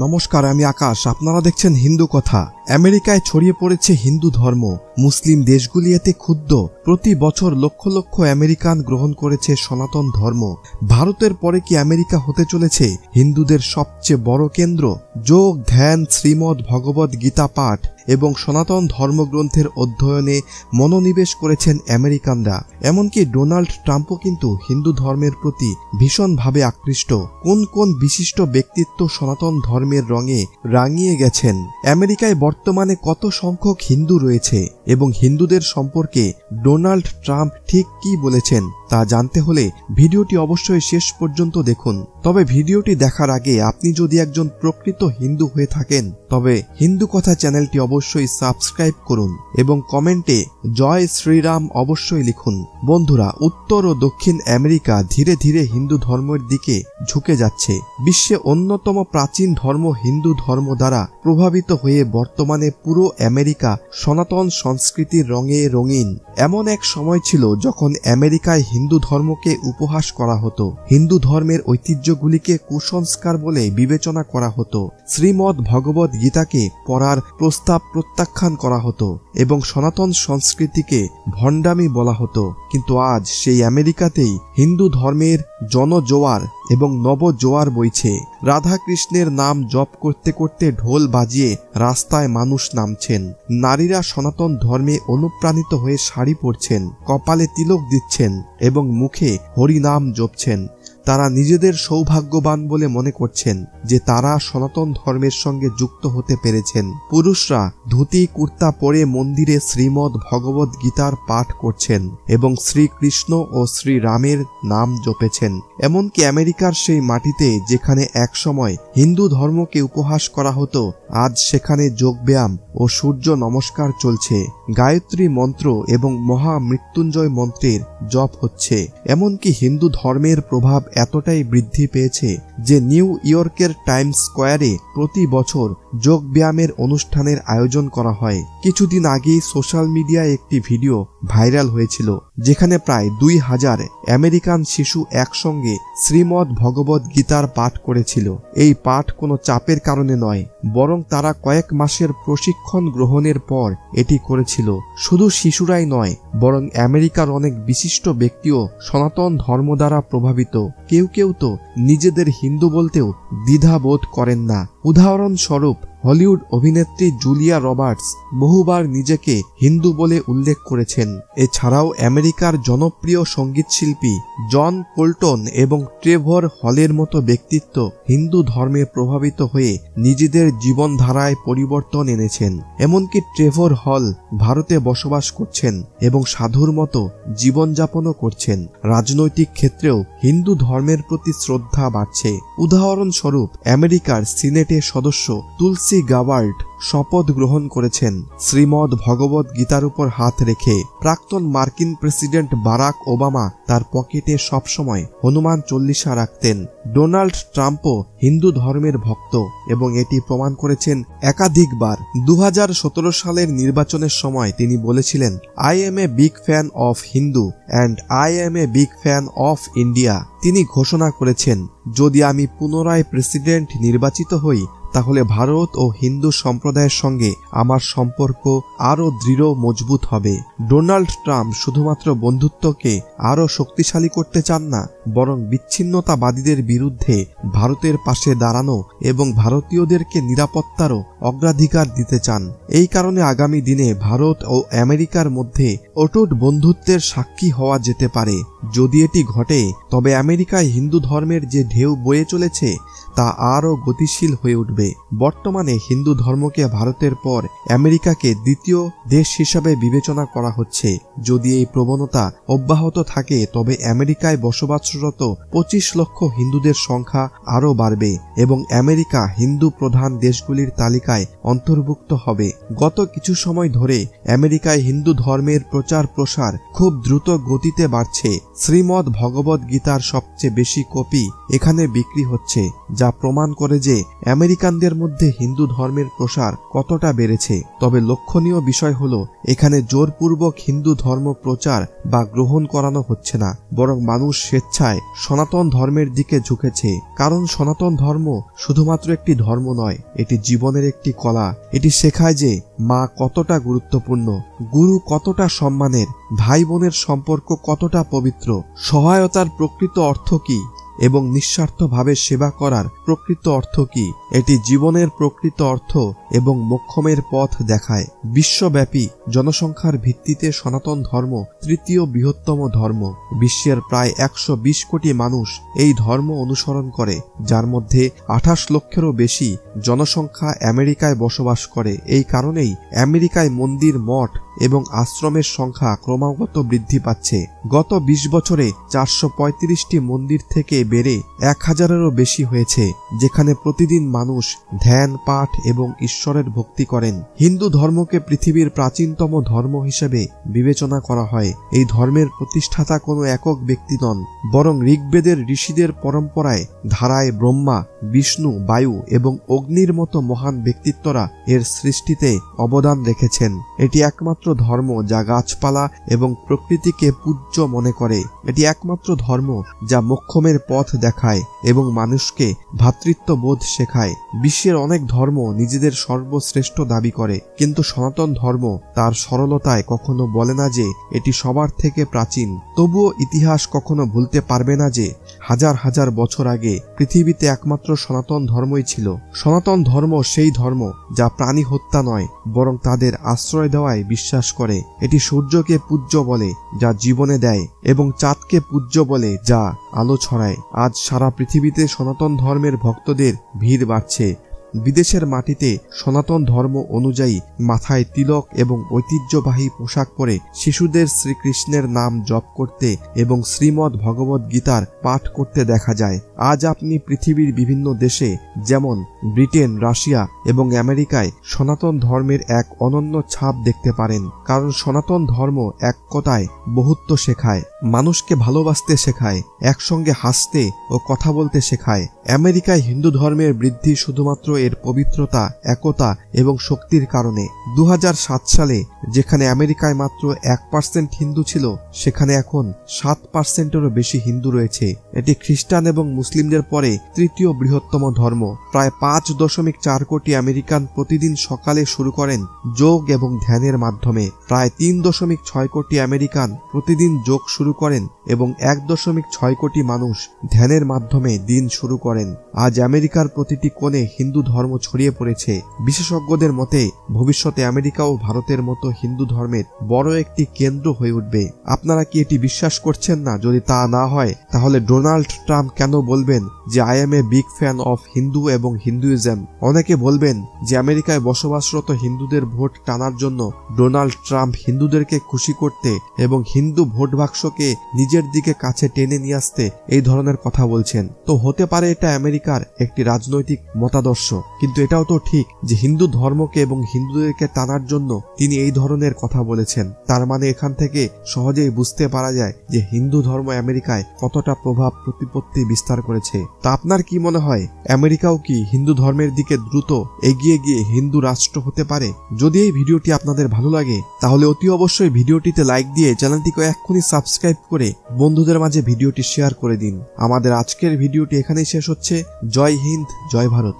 নমস্কার, আমি আকাশ। আপনারা দেখছেন হিন্দু কথা। আমেরিকায় ছড়িয়ে পড়েছে হিন্দু ধর্ম। মুসলিম দেশগুলি এতে ক্ষুব্ধ। প্রতি বছর লক্ষ লক্ষ আমেরিকান গ্রহণ করেছে সনাতন ধর্ম। ভারতের পরে কি আমেরিকা হতে চলেছে হিন্দুদের সবচেয়ে বড় কেন্দ্র? যোগ, ধ্যান, শ্রীমদ্ ভগবদ গীতা পাঠ এবং সনাতন ধর্মগ্রন্থের অধ্যয়নে মনোনিবেশ করেছেন আমেরিকানরা। এমনকি ডোনাল্ড ট্রাম্পও কিন্তু হিন্দু ধর্মের প্রতি ভীষণভাবে আকৃষ্ট। কোন কোন বিশিষ্ট ব্যক্তিত্ব সনাতন ধর্মের রঙে রাঙিয়ে গেছেন? আমেরিকায় বর্তমানে কত সংখ্যক হিন্দু রয়েছে এবং হিন্দুদের সম্পর্কে ডোনাল্ড ট্রাম্প ঠিক কি বলেছেন তা জানতে হলে ভিডিওটি অবশ্যই শেষ পর্যন্ত দেখুন। তবে ভিডিওটি দেখার আগে আপনি যদি একজন প্রকৃত হিন্দু হয়ে থাকেন তবে হিন্দু কথা চ্যানেলটি অবশ্যই সাবস্ক্রাইব করুন এবং কমেন্টে জয় শ্রীরাম অবশ্যই লিখুন। বন্ধুরা, উত্তর ও দক্ষিণ আমেরিকা ধীরে ধীরে হিন্দু ধর্মের দিকে ঝুঁকে যাচ্ছে। বিশ্বে অন্যতম প্রাচীন ধর্ম হিন্দু ধর্ম দ্বারা প্রভাবিত হয়ে বর্তমানে পুরো আমেরিকা সনাতন সংস্কৃতির রঙে রঙিন। এমন এক সময় ছিল যখন আমেরিকায় হিন্দু ধর্মকে উপহাস করা হতো, হিন্দু ধর্মের ঐতিহ্যগুলিকে কুসংস্কার বলে বিবেচনা করা হতো, শ্রীমদ্ ভগবদ গীতাকে পড়ার প্রস্তাব প্রত্যাখ্যান করা হতো এবং সনাতন সংস্কৃতিকে ভণ্ডামি বলা হতো। কিন্তু আজ সেই আমেরিকাতেই হিন্দু ধর্মের জনজোয়ার এবং নবজোয়ার বইছে। রাধা কৃষ্ণের নাম জপ করতে করতে ঢোল বাজিয়ে রাস্তায় মানুষ নামছেন। নারীরা সনাতন ধর্মে অনুপ্রাণিত হয়ে শাড়ি পরছেন, কপালে তিলক দিচ্ছেন এবং মুখে হরিনাম জপছেন। তারা নিজেদের সৌভাগ্যবান বলে মনে করছেন যে তারা সনাতন ধর্মের সঙ্গে যুক্ত হতে পেরেছেন। পুরুষরা ধুতি কুর্তা পরে মন্দিরে শ্রীমদ্ ভগবদ গীতার পাঠ করছেন এবং শ্রীকৃষ্ণ ও শ্রীরামের নাম জপেছেন। এমনকি আমেরিকার সেই মাটিতে যেখানে একসময় হিন্দু ধর্মকে উপহাস করা হতো, আজ সেখানে যোগব্যায়াম ও সূর্য নমস্কার চলছে। গায়ত্রী মন্ত্র এবং মহামৃত্যুঞ্জয় মন্ত্রের জপ হচ্ছে। এমনকি হিন্দু ধর্মের প্রভাব এতটাই বৃদ্ধি পেয়েছে যে নিউ ইয়র্কের টাইমস স্কোয়ারে প্রতি বছর যোগব্যায়ামের অনুষ্ঠানের আয়োজন করা হয়। কিছুদিন আগেই সোশ্যাল মিডিয়ায় একটি ভিডিও ভাইরাল হয়েছিল যেখানে প্রায় 2000 আমেরিকান শিশু একসঙ্গে শ্রীমদ্ ভগবদ গীতার পাঠ করেছিল। এই পাঠ কোনো চাপের কারণে নয়, বরং তারা কয়েক মাসের প্রশিক্ষণ গ্রহণের পর এটি করেছিল। শুধু শিশুরাই নয়, বরং আমেরিকার অনেক বিশিষ্ট ব্যক্তিও সনাতন ধর্ম দ্বারা প্রভাবিত। কেউ কেউ তো নিজেদের হিন্দু বলতেও দ্বিধাবোধ করেন না। উদাহরণস্বরূপ হলিউড অভিনেত্রী জুলিয়া রবার্টস বহুবার নিজেকে হিন্দু বলে উল্লেখ করেছেন। এছাড়াও আমেরিকার জনপ্রিয় সঙ্গীতশিল্পী জন কোল্টন এবং ট্রেভর হলের মতো ব্যক্তিত্ব হিন্দু ধর্মে প্রভাবিত হয়ে নিজেদের জীবনধারায় পরিবর্তন এনেছেন। এমনকি ট্রেভর হল ভারতে বসবাস করছেন এবং সাধুর মতো জীবনযাপনও করছেন। রাজনৈতিক ক্ষেত্রেও হিন্দু ধর্মের প্রতি শ্রদ্ধা বাড়ছে। উদাহরণস্বরূপ আমেরিকার সিনেটের সদস্য তুলসী গাবার্ড শপথ গ্রহণ করেছেন শ্রীমদ্ ভগবদ গীতার উপর হাত রেখে। প্রাক্তন মার্কিন প্রেসিডেন্ট বারাক ওবামা তার পকেটে সবসময় হনুমান চল্লিশা রাখতেন। ডোনাল্ড ট্রাম্পও হিন্দু ধর্মের ভক্ত এবং এটি প্রমাণ করেছেন একাধিকবার। 2017 সালের নির্বাচনের সময় তিনি বলেছিলেন, I M a big fan of Hindu and I M a big fan of India. তিনি ঘোষণা করেছেন, যদি আমি পুনরায় প্রেসিডেন্ট নির্বাচিত হই তাহলে ভারত ও হিন্দু সম্প্রদায়ের সঙ্গে আমার সম্পর্ক আরও দৃঢ় মজবুত হবে। ডোনাল্ড ট্রাম্প শুধুমাত্র বন্ধুত্বকে আরও শক্তিশালী করতে চান না, বরং বিচ্ছিন্নতাবাদীদের বিরুদ্ধে ভারতের পাশে দাঁড়ানো এবং ভারতীয়দেরকে নিরাপত্তারও অগ্রাধিকার দিতে চান। এই কারণে আগামী দিনে ভারত ও আমেরিকার মধ্যে অটুট বন্ধুত্বের সাক্ষী হওয়া যেতে পারে। যদি এটি ঘটে তবে আমেরিকায় হিন্দু ধর্মের যে ঢেউ বয়ে চলেছে তা আরও গতিশীল হয়ে উঠবে। বর্তমানে হিন্দু ধর্মকে ভারতের পর আমেরিকাকে দ্বিতীয় দেশ হিসাবে বিবেচনা করা হচ্ছে। যদি এই প্রবণতা অব্যাহত থাকে তবে আমেরিকায় বসবাসরত 25 লক্ষ হিন্দুদের সংখ্যা আরও বাড়বে এবং আমেরিকা হিন্দু প্রধান দেশগুলির তালিকায় অন্তর্ভুক্ত হবে। গত কিছু সময় ধরে আমেরিকায় হিন্দু ধর্মের প্রচার প্রসার খুব দ্রুত গতিতে বাড়ছে। শ্রীমদ্ ভগবদ গীতার সবচেয়ে বেশি কপি এখানে বিক্রি হচ্ছে, যা প্রমাণ করে যে আমেরিকা আমেরিকানদের মধ্যে হিন্দু ধর্মের প্রসার কতটা বেড়েছে। তবে লক্ষণীয় বিষয় হলো এখানে জোরপূর্বক হিন্দু ধর্ম প্রচার বা গ্রহণ করানো হচ্ছে না, বরং মানুষ স্বেচ্ছায় সনাতন ধর্মের দিকে ঝুঁকেছে। কারণ সনাতন ধর্ম শুধুমাত্র একটি ধর্ম নয়, এটি জীবনের একটি কলা। এটি শেখায় যে মা কতটা গুরুত্বপূর্ণ, গুরু কতটা সম্মানের, ভাই বোনের সম্পর্ক কতটা পবিত্র, সহায়তার প্রকৃত অর্থ কি এবং নিঃস্বার্থভাবে সেবা করার প্রকৃত অর্থ কি। এটি জীবনের প্রকৃত অর্থ এবং মোক্ষমের পথ দেখায়। বিশ্বব্যাপী জনসংখ্যার ভিত্তিতে সনাতন ধর্ম তৃতীয় বৃহত্তম ধর্ম। বিশ্বের প্রায় 120 কোটি মানুষ এই ধর্ম অনুসরণ করে, যার মধ্যে 28 লক্ষেরও বেশি জনসংখ্যা আমেরিকায় বসবাস করে। এই কারণেই আমেরিকায় মন্দির, মঠ এবং আশ্রমের সংখ্যা ক্রমাগত বৃদ্ধি পাচ্ছে। গত 20 বছরে 435টি মন্দির থেকে বেড়ে 1000-এরও বেশি হয়েছে, যেখানে প্রতিদিন মানুষ ধ্যান, পাঠ এবং ঈশ্বরের ভক্তি করেন। হিন্দু ধর্মকে পৃথিবীর প্রাচীনতম ধর্ম হিসেবে বিবেচনা করা হয়। এই ধর্মের প্রতিষ্ঠাতা কোনো একক ব্যক্তি নন, বরং ঋগ্বেদের ঋষিদের পরম্পরায় ধারায় ব্রহ্মা, বিষ্ণু, বায়ু এবং অগ্নির মতো মহান ব্যক্তিত্বরা এর সৃষ্টিতে অবদান রেখেছেন। এটি একমাত্র ধর্ম যা গাছপালা এবং প্রকৃতিকে পূজ্য মনে করে। এটি একমাত্র ধর্ম যা মোক্ষমের পথ দেখায় এবং মানুষকে ভ্রাতৃত্ববোধ শেখায়। বিশ্বের অনেক ধর্ম নিজেদের সর্বশ্রেষ্ঠ দাবি করে, কিন্তু সনাতন ধর্ম তার সরলতায় কখনো বলে না যে এটি সবার থেকে প্রাচীন। তবুও ইতিহাস কখনো ভুলতে পারবে না যে হাজার হাজার বছর আগে পৃথিবীতে একমাত্র সনাতন ধর্মই ছিল। সনাতন ধর্ম সেই ধর্ম যা প্রাণী হত্যা নয়, বরং তাদের আশ্রয় দেওয়ায় বিশ্বাস করে। এটি সূর্যকে পূজ্য বলে যা জীবনে দেয় এবং চাঁদকে পূজ্য বলে যা আলো ছড়ায়। আজ সারা পৃথিবীতে সনাতন ধর্মের ভক্তদের ভিড় বাড়ছে। বিদেশের মাটিতে সনাতন ধর্ম অনুযায়ী মাথায় তিলক এবং ঐতিহ্যবাহী পোশাক পরে শিশুদের শ্রীকৃষ্ণের নাম জপ করতে এবং শ্রীমদ্ ভগবদ গীতার পাঠ করতে দেখা যায়। আজ আপনি পৃথিবীর বিভিন্ন দেশে যেমন ব্রিটেন, রাশিয়া এবং আমেরিকায় সনাতন ধর্মের এক অনন্য ছাপ দেখতে পারেন। কারণ সনাতন ধর্ম এক কথায় বহুত্ব শেখায়, মানুষকে ভালোবাসতে শেখায়, একসঙ্গে হাসতে ও কথা বলতে শেখায়। আমেরিকায় হিন্দু ধর্মের বৃদ্ধি শুধুমাত্র এর পবিত্রতা, একতা এবং শক্তির কারণে। 2007 সালে যেখানে আমেরিকায় মাত্র 1% হিন্দু ছিল, সেখানে এখন 7%-এরও বেশি হিন্দু রয়েছে। এটি খ্রিস্টান এবং মুসলিমদের পরে তৃতীয় বৃহত্তম ধর্ম। প্রায় 5.4 কোটি আমেরিকান প্রতিদিন সকালে শুরু করেন যোগ এবং ধ্যানের মাধ্যমে। প্রায় 3.6 কোটি আমেরিকান প্রতিদিন যোগ শুরু করেন এবং 1.6 কোটি মানুষ ধ্যানের মাধ্যমে দিন শুরু করেন। আজ আমেরিকার প্রতিটি কোণে হিন্দু ধর্ম ছড়িয়ে পড়েছে। বিশেষজ্ঞদের মতে ভবিষ্যতে আমেরিকাও ভারতের মতো হিন্দু ধর্মের বড় একটি কেন্দ্র হয়ে উঠবে। আপনারা কি এটি বিশ্বাস করছেন না? যদি তা না হয়, তাহলে ডোনাল্ড ট্রাম্প কেন বলবেন যে I M a big fan of Hindu এবং হিন্দুইজম? অনেকে বলবেন যে আমেরিকায় বসবাসরত হিন্দুদের ভোট টানার জন্য ডোনাল্ড ট্রাম্প হিন্দুদেরকে খুশি করতে এবং হিন্দু ভোট বাক্সকে নিজের দিকে কাছে টেনে নিয়ে আসতে এই ধরনের কথা বলছেন। তো হতে পারে এটা আমেরিকার একটি রাজনৈতিক মতাদর্শ, কিন্তু এটাও তো ঠিক যে হিন্দু ধর্মকে এবং হিন্দুদেরকে টানার জন্য তিনি এই ধরনের কথা বলেছেন। তার মানে এখান থেকে সহজেই বুঝতে পারা যায় যে হিন্দু ধর্ম আমেরিকায় কতটা প্রভাব প্রতিপত্তি বিস্তার করেছে। তা আপনার কি মনে হয়, আমেরিকাও কি হিন্দু ধর্মের দিকে দ্রুত এগিয়ে গিয়ে হিন্দু রাষ্ট্র হতে পারে? যদি এই ভিডিওটি আপনাদের ভালো লাগে, তাহলে অতি অবশ্যই ভিডিওটিতে লাইক দিয়ে চ্যানেলটিকে এক্ষুনি সাবস্ক্রাইব করে বন্ধুদের মাঝে ভিডিওটি শেয়ার করে দিন। আমাদের আজকের ভিডিওটি এখানেই শেষ হচ্ছে। জয় হিন্দ, জয় ভারত।